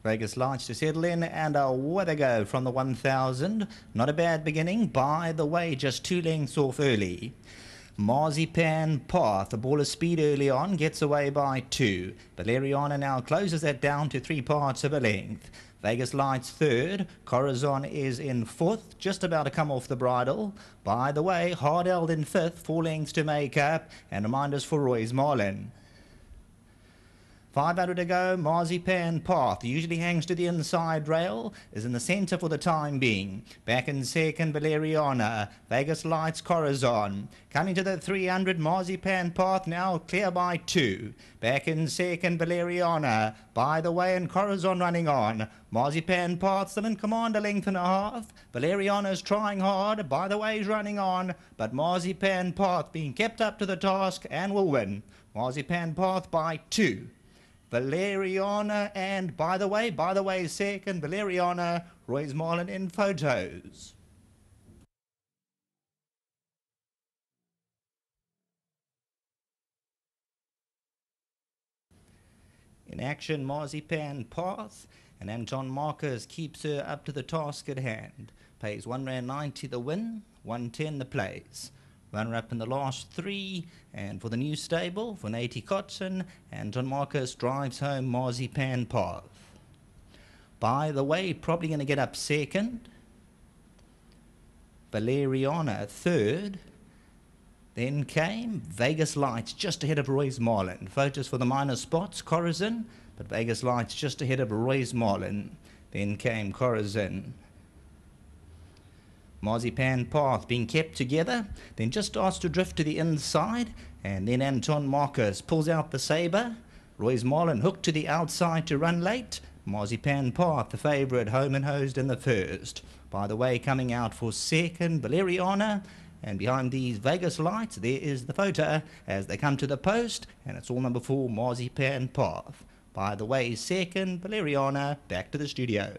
Vegas Lights to settle in, and away they go from the 1000. Not a bad beginning. By the way, just 2 lengths off early. MARZIPAN Path, the ball of speed early on, gets away by 2. Valeriana now closes that down to 3 parts of a length. Vegas Lights third. Corazon is in fourth, just about to come off the bridle. By the way, Hardeld in fifth, 4 lengths to make up, and reminders for Roy's Marlin. 500 to go. MARZIPAN Path usually hangs to the inside rail, is in the centre for the time being. Back in second, Valeriana. Vegas Lights, Corazon. Coming to the 300, MARZIPAN Path now clear by 2. Back in second, Valeriana. By the way, and Corazon running on. MARZIPAN Path still in command, a length and a half. Valeriana's trying hard. By the way, he's running on, but MARZIPAN Path being kept up to the task and will win. MARZIPAN Path by 2. Valeriana, and by the way, second, Valeriana, Roy's Marlin in photos. In action, MARZIPAN Path, and Anton Marcus keeps her up to the task at hand. Pays R1.90 the win, 110 the plays. Runner-up in the last 3, and for the new stable, for Nati Kotson, Anton Marcus drives home MARZIPAN Path. By the way, probably going to get up second. Valeriana third. Then came Vegas Lights just ahead of Roy's Marlin. Photos for the minor spots, Corazon, but Vegas Lights just ahead of Roy's Marlin. Then came Corazon. MARZIPAN Path being kept together, then just starts to drift to the inside, and then Anton Marcus pulls out the sabre. Roy's Marlin hooked to the outside to run late. MARZIPAN Path, the favourite, home and hosed in the first. By the way, coming out for second, Valeriana, and behind these Vegas Lights, there is the photo as they come to the post, and it's all number 4, MARZIPAN Path. By the way, second, Valeriana, back to the studio.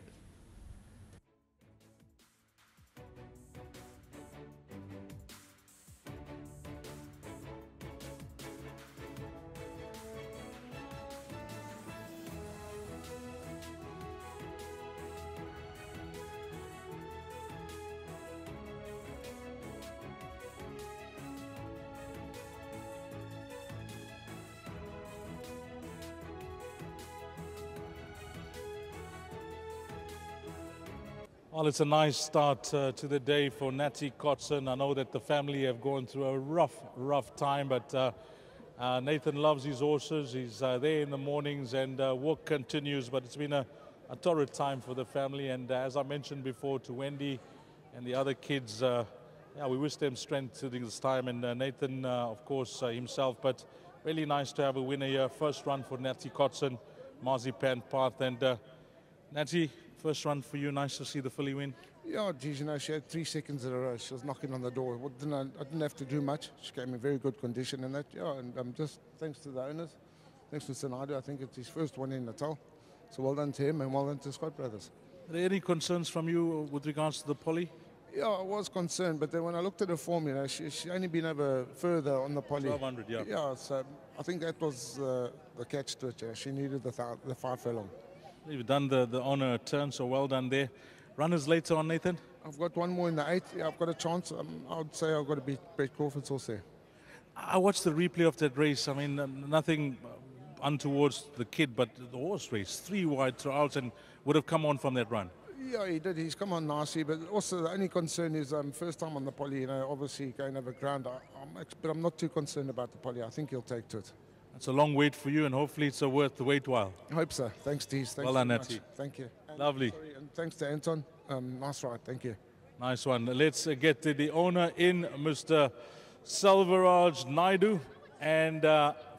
Well, it's a nice start to the day for Nati Kotson. I know that the family have gone through a rough time, but Nathan loves his horses. He's there in the mornings, and work continues. But it's been a torrid time for the family. And as I mentioned before to Wendy and the other kids, yeah, we wish them strength during this time. And Nathan, of course, himself. But really nice to have a winner here. First run for Nati Kotson, MARZIPAN Path. And Nati, first run for you. Nice to see the filly win. Yeah, geez, you know, she had 3 seconds in a row. She was knocking on the door. I didn't have to do much. She came in very good condition in that. Yeah, and just thanks to the owners, thanks to Senado. I think it's his first one in Natal. So well done to him and well done to Scott Brothers. Are there any concerns from you with regards to the Polly? Yeah, I was concerned, but then when I looked at her form, you know, she only been over further on the Polly. 1200, yeah. Yeah, so I think that was the catch to it. Yeah. She needed the 5 furlong. You've done the owner a turn, so well done there. Runners later on, Nathan? I've got one more in the 8. Yeah, I've got a chance. I would say I've got to beat Brett Crawford's horse there. I watched the replay of that race. I mean, nothing untowards the kid, but the horse race, 3 wide throughout, and would have come on from that run. Yeah, he did. He's come on nicely, but also the only concern is first time on the Polly, you know, obviously going over ground. But I'm not too concerned about the Polly. I think he'll take to it. It's a long wait for you, and hopefully it's worth the wait while. I hope so. Thanks, Dees. Well done, Natty. Thank you. And lovely. Sorry, and thanks to Anton. Nice ride. Thank you. Nice one. Let's get to the owner in, Mr. Selvaraj Naidu. And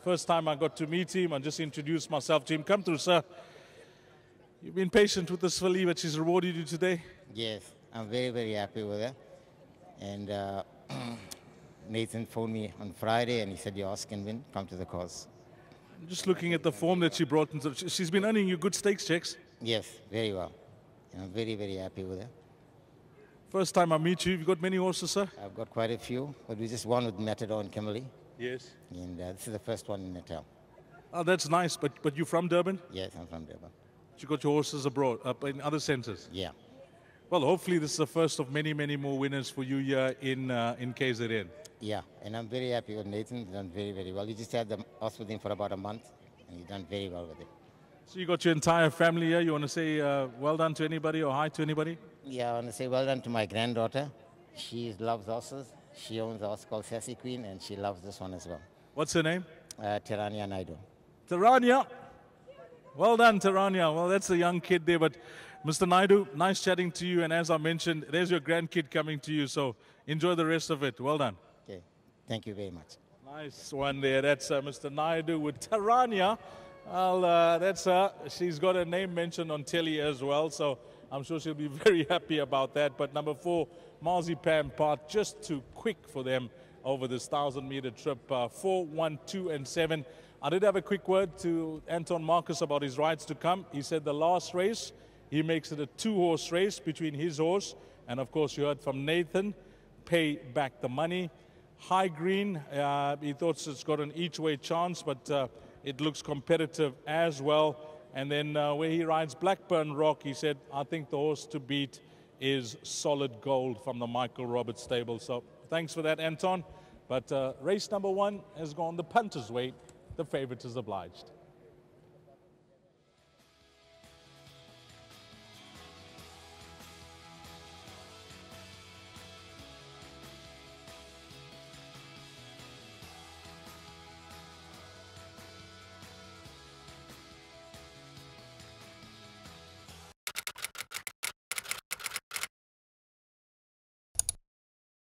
first time I got to meet him, I just introduced myself to him. Come through, sir. You've been patient with this filly, but she's rewarded you today. Yes, I'm very, very happy with her. And Nathan phoned me on Friday and he said, your horse can win, come to the course. Just looking at the form that she brought, she's been earning you good stakes checks. Yes, very well. I'm very, very happy with her. First time I meet you, you've got many horses, sir? I've got quite a few, but we just won with Matador and Kimberley. Yes. And this is the first one in Natal. Oh, that's nice, but you're from Durban? Yes, I'm from Durban. You got your horses abroad, in other centres? Yeah. Well, hopefully this is the first of many, many more winners for you here in KZN. Yeah, and I'm very happy with Nathan. He's done very, very well. He just had the horse with him for about a month, and he's done very well with it. So you got your entire family here. You want to say well done to anybody or hi to anybody? Yeah, I want to say well done to my granddaughter. She loves horses. She owns a horse called Sassy Queen, and she loves this one as well. What's her name? Tirania Naidu. Tarania. Well done, Tarania. Well, that's a young kid there, but Mr. Naidu, nice chatting to you. And as I mentioned, there's your grandkid coming to you. So enjoy the rest of it. Well done. Okay, thank you very much. Nice one there. That's Mr. Naidu with Tarania. Well, that's her. She's got her name mentioned on telly as well. So I'm sure she'll be very happy about that. But number 4, MARZIPAN part, just too quick for them over this 1,000-meter trip. 4, 1, 2, and 7. I did have a quick word to Anton Marcus about his rides to come. He said the last race, he makes it a 2-horse race between his horse and, of course, you heard from Nathan, pay back the money. High Green, he thought it's got an each-way chance, but it looks competitive as well. And then where he rides Blackburn Rock, he said, I think the horse to beat is Solid Gold from the Michael Roberts stable. So thanks for that, Anton. But race number 1 has gone the punter's way. The favourite is obliged.